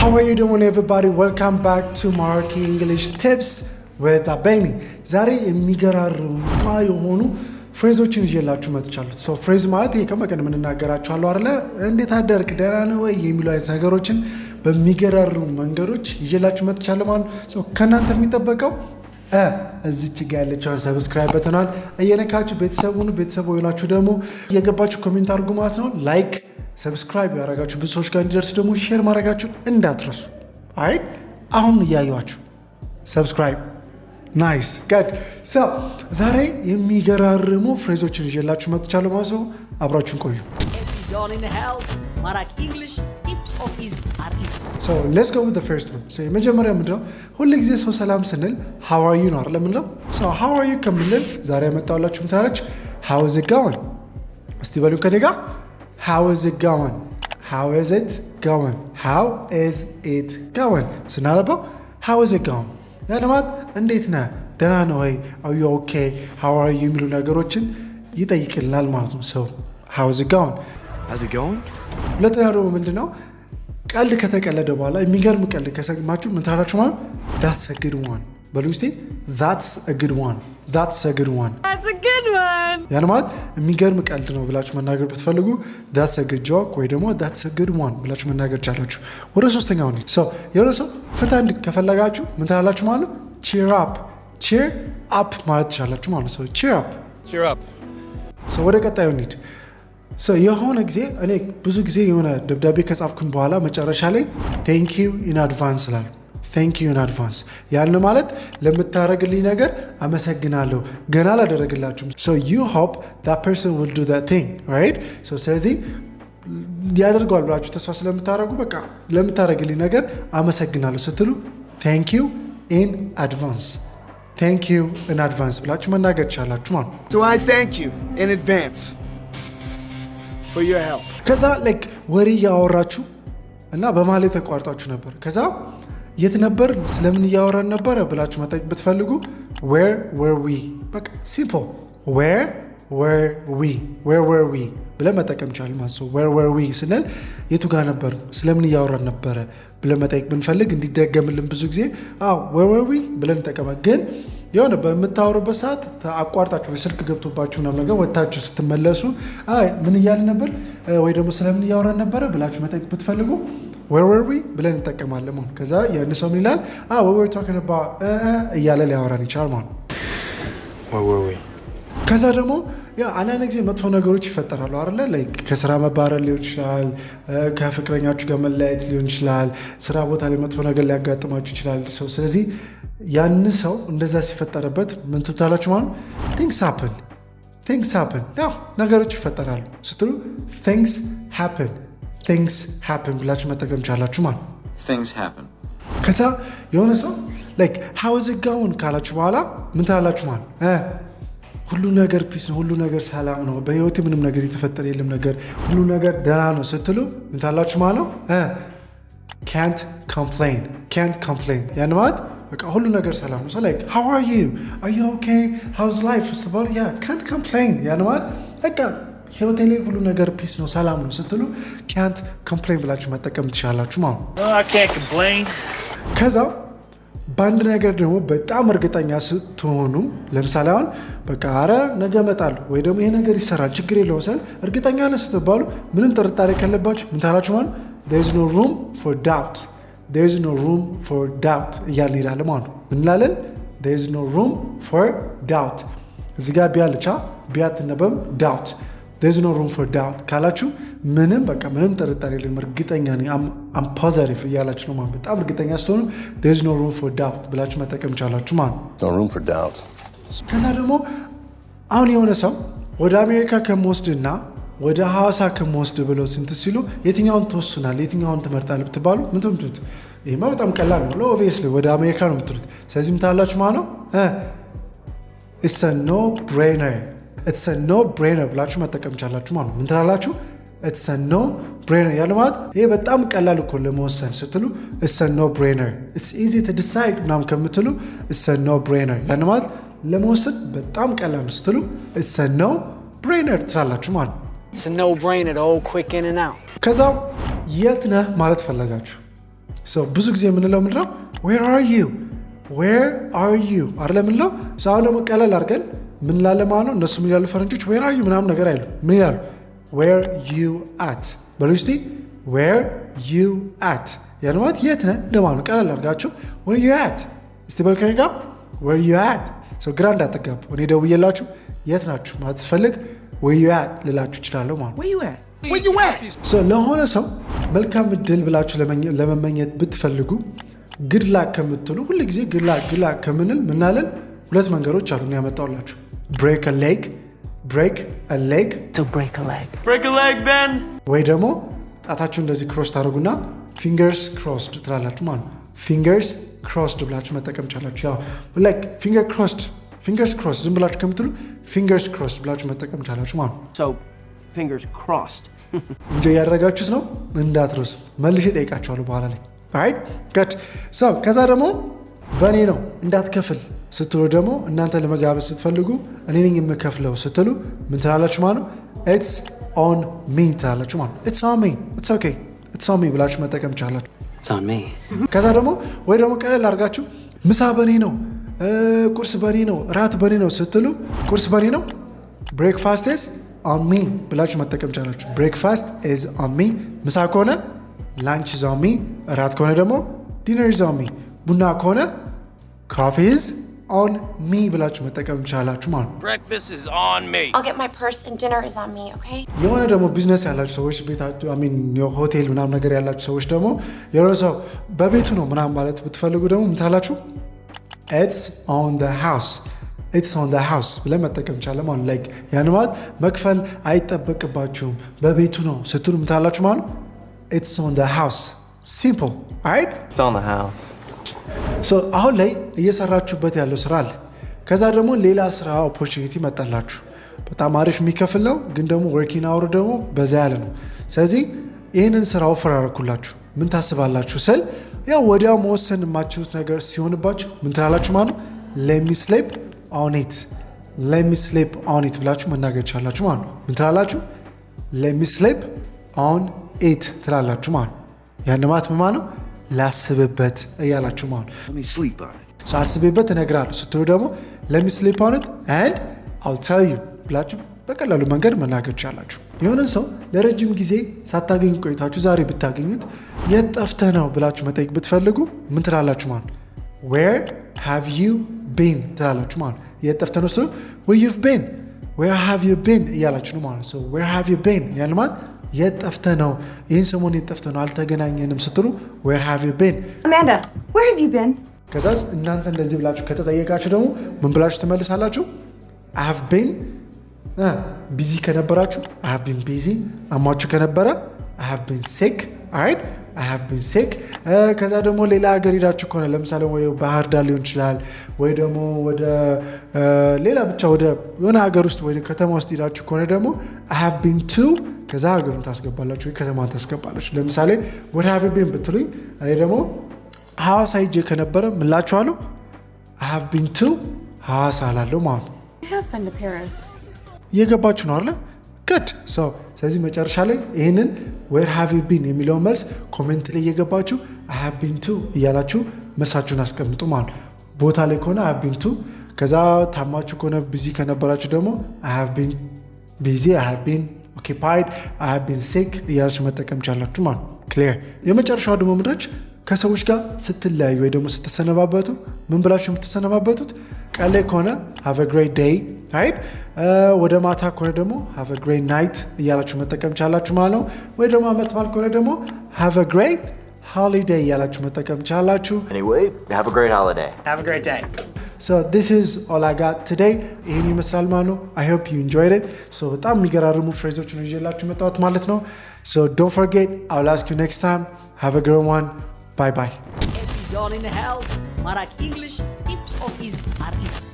How are you doing everybody? Welcome back to Marky English Tips with Abeni. ዛሬ የሚገራርሙ የሆኑ ፍሬዞችን ይዤላችሁ መጥቻለሁ። ሶ ፍሬዝ ማለት ከመቀን የምንናገራቸው አይደለ? እንዴት አደርክ ደህና ነህ ወይ የሚሉ አይነት ነገሮችን በሚገራርሙ መንገዶች ይዤላችሁ መጥቻለሁ ማለት ነው። ሶ ከናንተ የሚጠበቀው እዚች ጋር ያለችው ሰብስክራይብ በተናል እየነካችሁ ቤተሰብ ሆናችሁ ደግሞ እየገባችሁ ኮሜንት አድርጉ ማለት ነው። ላይክ ሰብስክራይብ ያደረጋችሁ ብዙ ሰዎች ጋር እንዲደርስ ደግሞ ሼር ማድረጋችሁ እንዳትረሱ። አይ አሁን እያዩዋችሁ ሰብስክራይብ ናይስ ጋድ ሶ ዛሬ የሚገራርሙ ፍሬዞችን ይዤላችሁ መጥቻለሁ ማለት ነው። አብራችሁን ቆዩ። So let's go with the first one. So የመጀመሪያ ምንድነው? ሁሉ ጊዜ ሰው ሰላም ስንል how are you ነው አይደል? ምንድነው? So how are you ከምንል ዛሬ ያመጣሁላችሁ ምታለች how is it going? እስቲ በሉ ከኔ ጋር how is it going? How is it going? How is it going? ስናነበው how is it going? ያለማት እንዴት ነህ? ደህና ነህ ወይ? Are you okay? How are you የሚሉ ነገሮችን ይጠይቅልናል ማለት ነው። So how is it going? How's it going? ሁለተኛው ደግሞ ምንድነው? ቀልድ ከተቀለደ በኋላ የሚገርም ቀልድ ከሰማችሁ ምን ታላችሁ ማለት that's a good one በሉ እስቲ that's a good one that's a good one that's a good one ያን ማለት የሚገርም ቀልድ ነው ብላችሁ መናገር ብትፈልጉ that's a good joke ወይ ደግሞ that's a good one ብላችሁ መናገር ቻላችሁ። ወደ ሶስተኛው ነው ሰው የሆነ ሰው ፈታ እንድ ከፈለጋችሁ ምን ታላችሁ ማለት cheer up ማለት ቻላችሁ ማለት ነው። cheer up ሰው ወደ ቀጣዩ እንሂድ። የሆነ ጊዜ እኔ ብዙ ጊዜ የሆነ ደብዳቤ ከጻፍኩኝ በኋላ መጨረሻ ላይ thank you in advance ላሉ thank you in advance ያን ማለት ለምታረግልኝ ነገር አመሰግናለሁ ገና አላደረግላችሁም so you hope that person will do that thing right so ስለዚህ ያደርገዋል ብላችሁ ተስፋ ስለምታረጉ በቃ ለምታረግልኝ ነገር አመሰግናለሁ ስትሉ thank you in advance ብላችሁ መናገር ቻላችሁ ማለት ነው። So I thank you in advance for your help. ከዛ like ወሬ ያወራችሁ እና በማለት ተቋርጣችሁ ነበር። ከዛ የት ነበር ስለምን ያወራን ነበር ብላችሁ መጠየቅ ብትፈልጉ where were we በቃ simple where were we ብለን መጠቀም ቻል ማለት ነው። where were we ስንል የቱ ጋር ነበር ስለምን ያወራን ነበር ብለን መጠየቅ ብንፈልግ እንዲደገምልን ብዙ ጊዜ where were we ብለን እንጠቀማለን። ግን የሆነ በመታወሩበት ሰዓት አቋርጣችሁ ስልክ ገብቶባችሁ ምናምን ነገር ወጣችሁ ስትመለሱ ምን እያልን ነበር ወይ ደግሞ ስለምን ያወራን ነበር ብላችሁ መጠየቅ ብትፈልጉ where were we ብለን እንጠቀማለን ማለት። ከዛ ያን ሰው ምን ይላል we were talking about እያለ ሊያወራን ይችላል ማለት። Where were we? ከዛ ደግሞ አንዳንድ ጊዜ መጥፎ ነገሮች ይፈጠራሉ አይደለ? ላይክ ከስራ መባረር ሊሆን ይችላል፣ ከፍቅረኛችሁ ጋር መለያየት ሊሆን ይችላል፣ ስራ ቦታ ላይ መጥፎ ነገር ሊያጋጥማችሁ ይችላል። ስለዚህ ያን ሰው እንደዛ ሲፈጠርበት ምን ትታላችሁ ማለት things happen ነገሮች ይፈጠራሉ ስትሉ things happen ብላችሁ መጠቀም ቻላችሁ ማለት things happen ከዛ የሆነ ሰው like how is it going ካላችሁ በኋላ ምን ታላችሁ ማለት ሁሉ ነገር ፒስ ነው፣ ሁሉ ነገር ሰላም ነው፣ በህይወቴ ምንም ነገር የተፈጠረ የለም ነገር ሁሉ ነገር ደህና ነው ስትሉ ምን ታላችሁ ማለት can't complain ያን ማለት በቃ ሁሉ ነገር ሰላም ነው። so like how are you okay how's life ስትባሉ can't complain ያን ማለት በቃ ህይወቴ ላይ ሁሉ ነገር ፒስ ነው ሰላም ነው ስትሉ can't complain ብላችሁ መጠቀም ትችላላችሁ ማለት I can't complain። ከዛ በአንድ ነገር ደግሞ በጣም እርግጠኛ ስትሆኑ ለምሳሌ አሁን በቃ ነገ እመጣለሁ ወይ ደግሞ ይሄ ነገር ይሰራል ችግር የለውም ስል እርግጠኛ ነህ ስትባሉ ምንም ጥርጣሬ ካለባችሁ ምን ታላችሁ ማለት there is no room for doubt እያልን እንሄዳለን ማለት ነው። ምን እንላለን? there is no room for doubt እዚህ ጋር ቢያልቻ ቢያትነበም doubt there is no room for doubt ካላችሁ ምንም ጥርጣሬ የለም እርግጠኛ ነኝ I'm positive እያላችሁ ነው ማለት። በጣም እርግጠኛ ስትሆኑ there is no room for doubt ብላችሁ መጠቀም ቻላችሁ ማለት ነው። No room for doubt። ከዛ ደግሞ አሁን የሆነ ሰው ወደ አሜሪካ ከመወስድና ወደ ሐዋሳ ከመወስድ ብለው ስንት ሲሉ የትኛውን ትወስናል የትኛውን ትመርጣለህ ብትባሉ ምን ትምቱት? ይሄማ በጣም ቀላል ነው። obviously ወደ አሜሪካ ነው የምትሉት። ስለዚህ ምን ታላችሁ ማለት ነው it's a no brainer ብላችሁ መጠቀም ቻላችሁ ማለት ነው። ምን ትላላችሁ? it's a no brainer ያለ ማለት ይሄ በጣም ቀላል እኮ ለመወሰን ስትሉ it's a no brainer it's easy to decide ምናምን ከምትሉ it's a no brainer ያለ ማለት ለመወሰን በጣም ቀላል ስትሉ it's a no brainer ትላላችሁ ማለት It's a no-brainer, the old quick in and out. ከዛ የት ነህ ማለት ፈለጋችሁ So ብዙ ጊዜ የምንለው ምንድነው where are you አይደለም ምንለው አሁን ደግሞ ቀለል አድርገን ምን ላለ ማለት ነው እነሱ ምን ይላሉ ፈረንጆች where are you ምናምን ነገር አይሉ ምን ይላሉ where you at በሉ እስቲ where you at ያን ማለት የት ነህ እንደማለት ቀለል አድርጋችሁ where you at እስቲ በልከኝ ጋር where you at so ግራ እንዳትጋቡ እኔ ደውዬላችሁ የት ናችሁ ማለት ስፈልግ where you at ልላችሁ እችላለሁ ማለት where you at so ለሆነ ሰው መልካም እድል ብላችሁ ለመመኘት ብትፈልጉ good luck ከምትሉ ሁሉ ጊዜ good luck ከምንል ምናለን ሁለት መንገዶች አሉ ነው ያመጣውላችሁ break a leg so break a leg Ben ወይ ደግሞ ጣታችሁ እንደዚህ ክሮስ ታደርጉና fingers crossed ትላላችሁ ማለት fingers crossed ብላችሁ መጠቀም ቻላችሁ ያው like fingers crossed ዝም ብላችሁ ከምትሉ fingers crossed ብላችሁ መጠቀም ቻላችሁ ማለት so fingers crossed እንጂ ያደረጋችሁት ነው እንዳትረሱ መልሼ ጠይቃችኋለሁ በኋላ ላይ right good so ከዛ ደግሞ በእኔ ነው እንዳትከፍል ስትሉ ደግሞ እናንተ ለመጋበዝ ስትፈልጉ እኔ ነኝ የምከፍለው ስትሉ ምን ትላላችሁ ማለት it's on me ትላላችሁ ማለት it's on me it's okay it's on me ብላችሁ መጠቀም ቻላችሁ it's on me ከዛ ደግሞ ወይ ደግሞ ቀለል አድርጋችሁ ምሳ በእኔ ነው ቁርስ በእኔ ነው ራት በእኔ ነው ስትሉ ቁርስ በእኔ ነው breakfast is on me ብላችሁ መጠቀም ቻላችሁ breakfast is on me ምሳ ከሆነ lunch is on me ራት ከሆነ ደግሞ dinner is on me ቡና ከሆነ coffee is on me ብላችሁ መጠቀም ቻላችሁ ማለት breakfast is on me I'll get my purse and dinner is on me okay የሆነ ደግሞ ቢዝነስ ያላችሁ ሰዎች ቤታችሁ ሆቴል ምናምን ነገር ያላችሁ ሰዎች ደግሞ የሆነ ሰው በቤቱ ነው ምናምን ማለት ብትፈልጉ ደግሞ ምን ታላችሁ it's on the house ብለን መጠቀም ቻለ ማለት like ያን ማለት መክፈል አይጠበቅባችሁም በቤቱ ነው ስትሉ ምን ታላችሁ ማለት it's on the house simple right it's on the house so አሁን ላይ እየሰራችሁበት ያለው ስራ አለ ከዛ ደግሞ ሌላ ስራ ኦፖርቹኒቲ መጣላችሁ በጣም አሪፍ የሚከፍል ነው ግን ደግሞ ወርኪንግ አወር ደግሞ በዛ ያለ ነው ስለዚህ ይህንን ስራ ኦፈር አደረኩላችሁ ምን ታስባላችሁ ስል ያው ወዲያው መወሰን የማትችሉት ነገር ሲሆንባችሁ ምን ትላላችሁ ማለት let me sleep on it ብላችሁ መናገር ቻላችሁ ማለት ነው ምን ትላላችሁ let me sleep on it ትላላችሁ ማለት ያን ማለት ምን ማለት ነው ላስብበት እያላችሁ ማለት let me sleep on it so አስብበት እነግራለሁ ስትሉ ደግሞ let me sleep on it and I'll tell you ብላችሁ በቀላሉ መንገድ መናገር ቻላችሁ የሆነ ሰው ለረጅም ጊዜ ሳታገኙ ቆይታችሁ ዛሬ ብታገኙት የት ጠፍተህ ነው ብላችሁ መጠየቅ ብትፈልጉ ምን ትላላችሁ ማለት where have you been ትላላችሁ ማለት የት ጠፍተህ ነው where have you been እያላችሁ ነው ማለት so where have you been ያን ማለት የት ጠፍተህ ነው ይህን ሰሞን የት ጠፍተህ ነው አልተገናኘንም ስትሉ where have you been Amanda where have you been ከዛስ እናንተ እንደዚህ ብላችሁ ከተጠየቃችሁ ደግሞ ምን ብላችሁ ትመልሳላችሁ I have been ቢዚ ከነበራችሁ I have been busy አሟችሁ ከነበረ I have been sick alright I have been sick ከዛ ደግሞ ሌላ ሀገር ሄዳችሁ ከሆነ ለምሳሌ ወይ ባህር ዳር ሊሆን ይችላል ወይ ደግሞ ወደ ሌላ ብቻ ወደ የሆነ ሀገር ውስጥ ወይ ከተማ ውስጥ ሄዳችሁ ከሆነ ደግሞ I have been to ከዛ ሀገሩን ታስገባላችሁ ወይ ከተማን ታስገባላችሁ ለምሳሌ what have you been ብትሉኝ እኔ ደግሞ ሐዋሳ ሄጄ ከነበረ ምላችኋለሁ I have been to ሐዋሳ አላለሁ ማለት ነው I have been to Paris እየገባችሁ ነው አይደል good so ስለዚህ መጨረሻ ላይ ይህንን where have you been የሚለውን መልስ ኮሜንት ላይ እየገባችሁ I have been to እያላችሁ መልሳችሁን አስቀምጡ ማለት ቦታ ላይ ከሆነ I have been to ከዛ ታማችሁ ከሆነ ቢዚ ከነበራችሁ ደግሞ I have been busy I have been occupied I have been sick እያላችሁ መጠቀም ቻላችሁ ማለት clear የመጨረሻው ደግሞ ምድረች ከሰዎች ጋር ስትለያዩ ወይ ደግሞ ስትሰነባበቱ ምን ብላችሁ የምትሰነባበቱት ቀን ላይ ከሆነ have a great day right ወደ ማታ ከሆነ ደግሞ have a great night እያላችሁ መጠቀም ቻላችሁ ማለት ነው ወይ ደግሞ አመት በዓል ከሆነ ደግሞ have a great holiday እያላችሁ መጠቀም ቻላችሁ anyway have a great holiday have a great day so this is all I got today ይሄን ይመስላል ማለት ነው I hope you enjoyed it so በጣም የሚገራርሙ ፍሬዞችን ይዤላችሁ መጣሁት ማለት ነው so don't forget I'll ask you next time have a great one bye bye Every John in the house Marak English tips of easy are easy